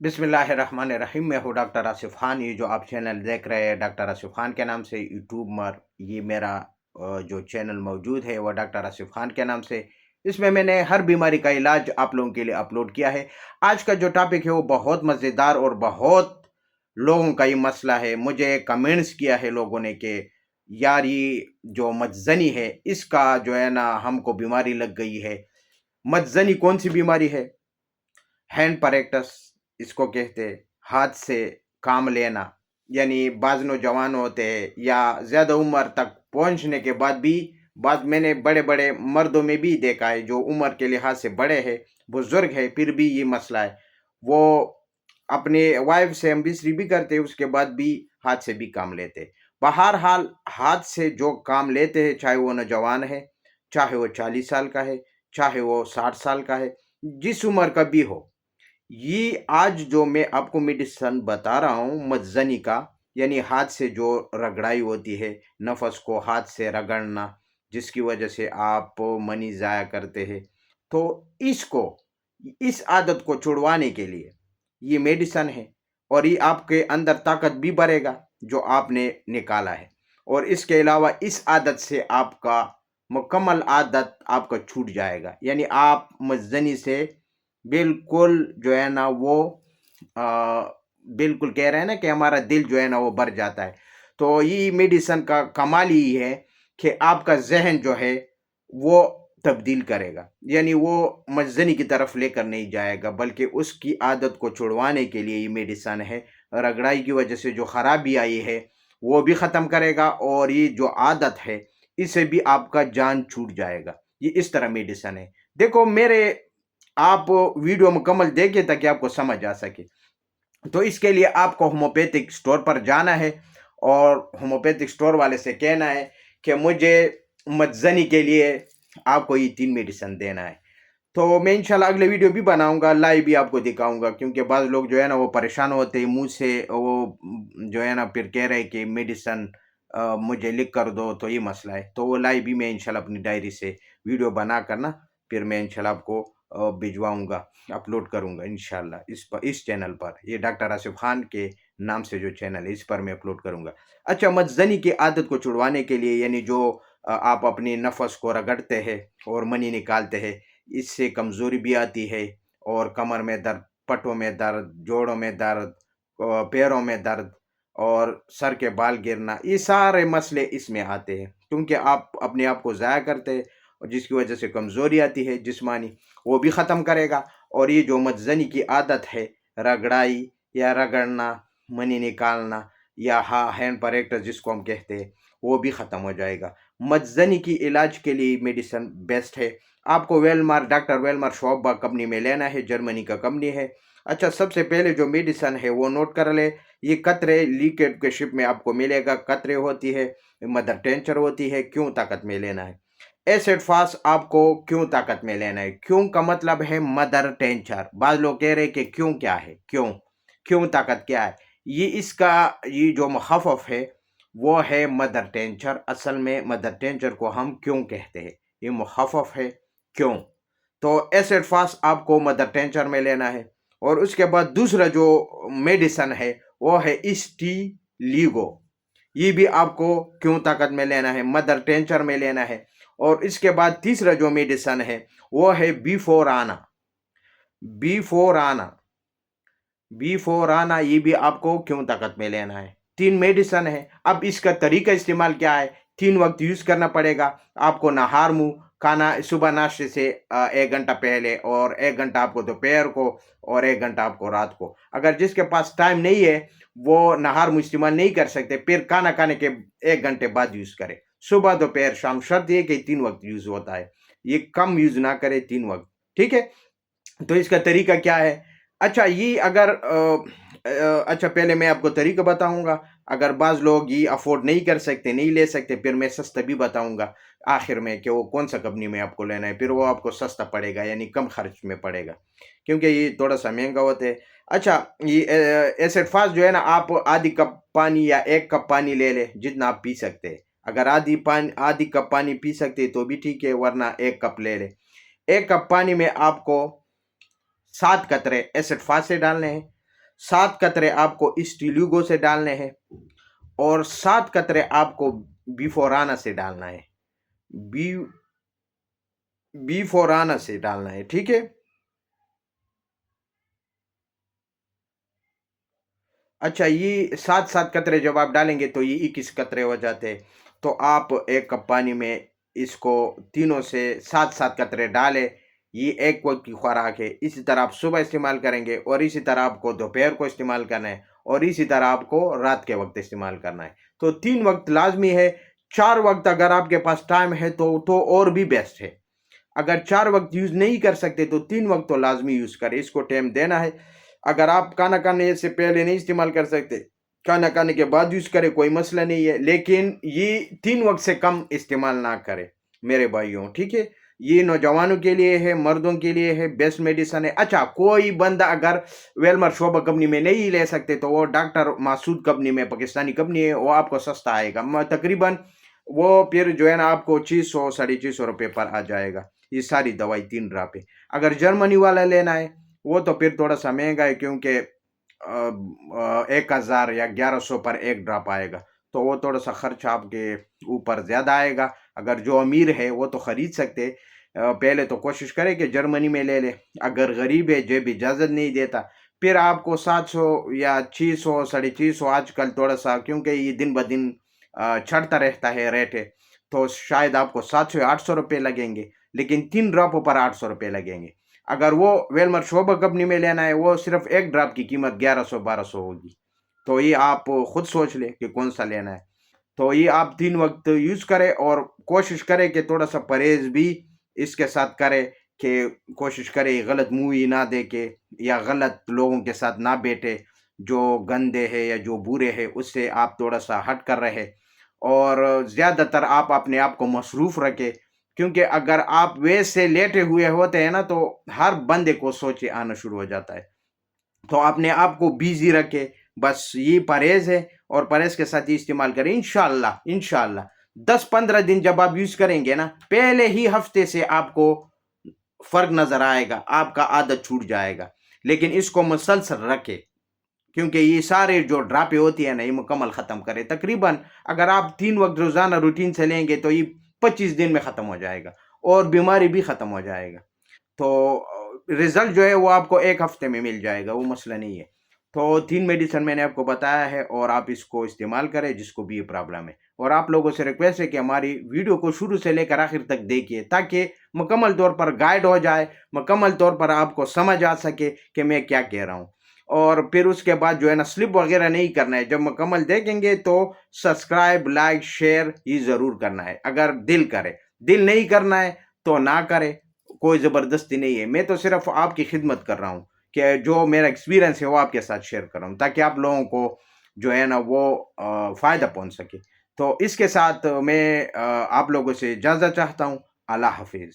बिस्मिल्लाहिर्रहमानिर्रहीम। मैं हूँ डॉक्टर आसिफ खान। ये जो आप चैनल देख रहे हैं डॉक्टर आसिफ खान के नाम से यूट्यूब पर, ये मेरा जो चैनल मौजूद है वो डॉक्टर आसिफ खान के नाम से। इसमें मैंने हर बीमारी का इलाज आप लोगों के लिए अपलोड किया है। आज का जो टॉपिक है वो बहुत मज़ेदार और बहुत लोगों का ये मसला है। मुझे कमेंट्स किया है लोगों ने कि यार ये जो मज्जनी है इसका जो है ना हमको बीमारी लग गई है। मज्जनी कौन सी बीमारी है? हैंड परेक्टस इसको कहते हैं, हाथ से काम लेना। यानी बाज नौजवान होते हैं या ज़्यादा उम्र तक पहुंचने के बाद भी, बाद मैंने बड़े बड़े मर्दों में भी देखा है जो उम्र के लिहाज से बड़े हैं, बुजुर्ग है, फिर भी ये मसला है। वो अपने वाइफ से हम बिस्री भी करते हैं, उसके बाद भी हाथ से भी काम लेते हैं। बहरहाल हाथ से जो काम लेते हैं, चाहे वो नौजवान है, चाहे वो 40 साल का है, चाहे वो 60 साल का है, जिस उम्र का भी हो, ये आज जो मैं आपको मेडिसन बता रहा हूँ मज्जनी का, यानी हाथ से जो रगड़ाई होती है, नफस को हाथ से रगड़ना, जिसकी वजह से आप मनी ज़ाया करते हैं। तो इसको, इस आदत को छुड़वाने के लिए ये मेडिसन है, और ये आपके अंदर ताकत भी भरेगा जो आपने निकाला है। और इसके अलावा इस आदत से आपका मुकम्मल आदत आपका छूट जाएगा, यानी आप मज्जनी से बिल्कुल जो है ना वो अ, बिल्कुल कह रहे हैं ना कि हमारा दिल जो है ना वो भर जाता है। तो ये मेडिसिन का कमाल ही है कि आपका ज़हन जो है वो तब्दील करेगा, यानी वो मज़नी की तरफ लेकर नहीं जाएगा, बल्कि उसकी आदत को छुड़वाने के लिए ये मेडिसिन है। रगड़ाई की वजह से जो ख़राबी आई है वो भी ख़त्म करेगा, और ये जो आदत है इससे भी आपका जान छूट जाएगा। ये इस तरह मेडिसिन है। देखो मेरे, आप वीडियो मुकम्मल देखिए ताकि आपको समझ आ सके। तो इसके लिए आपको होम्योपैथिक स्टोर पर जाना है और होम्योपैथिक स्टोर वाले से कहना है कि मुझे मज्जनी के लिए आपको ये 3 मेडिसिन देना है। तो मैं इंशाल्लाह अगले वीडियो भी बनाऊंगा, लाइव भी आपको दिखाऊंगा, क्योंकि बाज़ लोग जो है ना वो परेशान होते हैं मुँह से, वो जो है ना फिर कह रहे हैं कि मेडिसिन मुझे लिख कर दो, तो ये मसला है। तो वो लाइव भी मैं इंशाल्लाह अपनी डायरी से वीडियो बना कर ना, फिर मैं इंशाल्लाह आपको भिजवाऊंगा, अपलोड करूंगा इंशाल्लाह इस चैनल पर। ये डॉक्टर आसिफ खान के नाम से जो चैनल है इस पर मैं अपलोड करूंगा। अच्छा, मज्जनी की आदत को छुड़वाने के लिए, यानी जो आप अपनी नफस को रगड़ते हैं और मनी निकालते हैं, इससे कमज़ोरी भी आती है, और कमर में दर्द, पटों में दर्द, जोड़ों में दर्द, पैरों में दर्द और सर के बाल गिरना, ये सारे मसले इसमें आते हैं, क्योंकि आप अपने आप को ज़ाया करते हैं, और जिसकी वजह से कमज़ोरी आती है जिस्मानी, वो भी ख़त्म करेगा। और ये जो मज्जनी की आदत है, रगड़ाई या रगड़ना, मनी निकालना, या हैंड परेक्टस जिसको हम कहते हैं, वो भी ख़त्म हो जाएगा। मज्जनी की इलाज के लिए मेडिसिन बेस्ट है। आपको वेलमार, डॉक्टर वेलमार शॉप कंपनी में लेना है, जर्मनी का कंपनी है। अच्छा, सबसे पहले जो मेडिसिन है वो नोट कर ले। ये कतरे लीकेड के शिप में आपको मिलेगा। कतरे होती है, मदर टेंचर होती है। क्यों ताकत में लेना है? एसिड फास्ट आपको क्यों ताकत में लेना है? क्यों का मतलब है मदर टेंचर। बाद लोग कह रहे हैं कि क्यों क्या है, क्यों क्यों ताकत क्या है? ये इसका, ये जो मुखफ़फ़ है वो है मदर टेंचर। असल में मदर टेंचर को हम क्यों कहते हैं, ये मुखफ़फ़ है क्यों। तो एसिड फास्ट आपको मदर टेंचर में लेना है। और उसके बाद दूसरा जो मेडिसन है वो है इस्टी लीगो। ये भी आपको क्यों ताकत में लेना है, मदर टेंचर में लेना है। और इसके बाद तीसरा जो मेडिसन है वो है बिफोर आना। बिफोर आना, बिफोर आना, ये भी आपको क्यों ताकत में लेना है। 3 मेडिसन है। अब इसका तरीका इस्तेमाल क्या है? 3 वक्त यूज़ करना पड़ेगा आपको। नहार मुँह खाना, सुबह नाश्ते से 1 घंटा पहले, और 1 घंटा आपको दोपहर को, और 1 घंटा आपको रात को। अगर जिसके पास टाइम नहीं है वो नहार मुँह इस्तेमाल नहीं कर सकते, फिर खाना खाने के 1 घंटे बाद यूज़ करें। सुबह, दोपहर, शाम। शर्त ये कि 3 वक्त यूज़ होता है, ये कम यूज़ ना करें, 3 वक्त, ठीक है? तो इसका तरीका क्या है? अच्छा, ये अगर अच्छा, पहले मैं आपको तरीका बताऊँगा। अगर बाज़ लोग ये अफ़ोर्ड नहीं कर सकते, नहीं ले सकते, फिर मैं सस्ता भी बताऊँगा आखिर में कि वो कौन-सा कंपनी में आपको लेना है, फिर वो आपको सस्ता पड़ेगा, यानी कम खर्च में पड़ेगा, क्योंकि ये थोड़ा-सा महँगा होता है। अच्छा, ये एसिड फ़ास्ट जो है ना, आप आधी कप पानी या 1 कप पानी ले लें, जितना आप पी सकते हैं। अगर आधी कप पानी पी सकते हैं तो भी ठीक है, वरना 1 कप ले लें। 1 कप पानी में आपको 7 कतरे एसिड फास्ट से डालने हैं। 7 قطرے آپ کو اسٹیلیگو سے ڈالنے ہیں اور 7 قطرے آپ کو بیفورانا سے ڈالنا ہے، بی بیفورانا سے ڈالنا ہے، ٹھیک ہے۔ اچھا، یہ 7 قطرے جب آپ ڈالیں گے تو یہ 21 قطرے ہو جاتے ہیں۔ تو آپ ایک کپ پانی میں اس کو تینوں سے 7 قطرے ڈالیں، یہ ایک وقت کی خوراک ہے۔ اسی طرح آپ صبح استعمال کریں گے اور اسی طرح آپ کو دوپہر کو استعمال کرنا ہے اور اسی طرح آپ کو رات کے وقت استعمال کرنا ہے۔ تو 3 وقت لازمی ہے، 4 وقت اگر آپ کے پاس ٹائم ہے تو اور بھی بیسٹ ہے۔ اگر 4 وقت یوز نہیں کر سکتے تو 3 وقت تو لازمی یوز کریں، اس کو ٹائم دینا ہے۔ اگر آپ کھانا کھانے سے پہلے نہیں استعمال کر سکتے، کھانا کھانے کے بعد یوز کرے، کوئی مسئلہ نہیں ہے، لیکن یہ 3 وقت سے کم استعمال نہ کرے میرے بھائیوں، ٹھیک ہے۔ یہ نوجوانوں کے لیے ہے، مردوں کے لیے ہے، بیسٹ میڈیسن ہے۔ اچھا، کوئی بندہ اگر ویلمر شعبہ کمپنی میں نہیں لے سکتے تو وہ ڈاکٹر مسعود کمپنی میں، پاکستانی کمپنی ہے، وہ آپ کو سستا آئے گا، تقریباً وہ پھر جو ہے نا آپ کو 600 650 روپے پر آ جائے گا یہ ساری دوائی 3 ڈراپ ہے۔ اگر جرمنی والا لینا ہے وہ تو پھر تھوڑا سا مہنگا ہے، کیونکہ 1000 یا 1100 پر ایک ڈراپ آئے گا، تو وہ تھوڑا سا خرچ آپ کے اوپر زیادہ آئے گا۔ اگر جو امیر ہے وہ تو خرید سکتے، پہلے تو کوشش کرے کہ جرمنی میں لے لے۔ اگر غریب ہے، جیب اجازت نہیں دیتا، پھر آپ کو 700 یا 600 650 آج کل تھوڑا سا، کیونکہ یہ دن بدن چڑھتا رہتا ہے ریٹ ہے، تو شاید آپ کو 700 یا 800 روپے لگیں گے، لیکن 3 ڈراپوں پر 800 روپے لگیں گے۔ اگر وہ ویلمر شعبہ کمپنی میں لینا ہے، وہ صرف ایک ڈراپ کی قیمت 1100 1200 ہوگی۔ تو یہ آپ خود سوچ لیں کہ کون سا لینا ہے۔ تو یہ آپ 3 وقت یوز کریں اور کوشش کریں کہ تھوڑا سا پرہیز بھی اس کے ساتھ کرے، کہ کوشش کرے غلط مووی نہ دیکھے یا غلط لوگوں کے ساتھ نہ بیٹھے جو گندے ہیں یا جو برے ہیں، اس سے آپ تھوڑا سا ہٹ کر رہے، اور زیادہ تر آپ اپنے آپ کو مصروف رکھے، کیونکہ اگر آپ ویسے لیٹے ہوئے ہوتے ہیں نا تو ہر بندے کو سوچے آنا شروع ہو جاتا ہے۔ تو اپنے آپ کو بیزی رکھے، بس یہ پرہیز ہے، اور پرہیز کے ساتھ یہ استعمال کریں، انشاءاللہ انشاءاللہ 10 15 دن جب آپ یوز کریں گے نا، پہلے ہی ہفتے سے آپ کو فرق نظر آئے گا، آپ کا عادت چھوٹ جائے گا۔ لیکن اس کو مسلسل رکھے، کیونکہ یہ سارے جو ڈراپے ہوتی ہیں نا، یہ مکمل ختم کرے۔ تقریباً اگر آپ 3 وقت روزانہ روٹین سے لیں گے تو یہ 25 دن میں ختم ہو جائے گا، اور بیماری بھی ختم ہو جائے گا۔ تو رزلٹ جو ہے وہ آپ کو ایک ہفتے میں مل جائے گا، وہ مسئلہ نہیں ہے۔ تو 3 میڈیسن میں نے آپ کو بتایا ہے، اور آپ اس کو استعمال کریں جس کو بھی یہ پرابلم ہے۔ اور آپ لوگوں سے ریکویسٹ ہے کہ ہماری ویڈیو کو شروع سے لے کر آخر تک دیکھیے، تاکہ مکمل طور پر گائیڈ ہو جائے، مکمل طور پر آپ کو سمجھ آ سکے کہ میں کیا کہہ رہا ہوں۔ اور پھر اس کے بعد جو ہے نا سلپ وغیرہ نہیں کرنا ہے، جب مکمل دیکھیں گے تو سبسکرائب لائک شیئر یہ ضرور کرنا ہے، اگر دل کرے۔ دل نہیں کرنا ہے تو نہ کرے، کوئی زبردستی نہیں ہے، میں تو صرف آپ کی خدمت کر رہا ہوں، کہ جو میرا ایکسپیرینس ہے وہ آپ کے ساتھ شیئر کر رہا ہوں، تاکہ آپ لوگوں کو جو ہے نا وہ فائدہ پہنچ سکے۔ تو اس کے ساتھ میں آپ لوگوں سے اجازت چاہتا ہوں۔ اللہ حافظ۔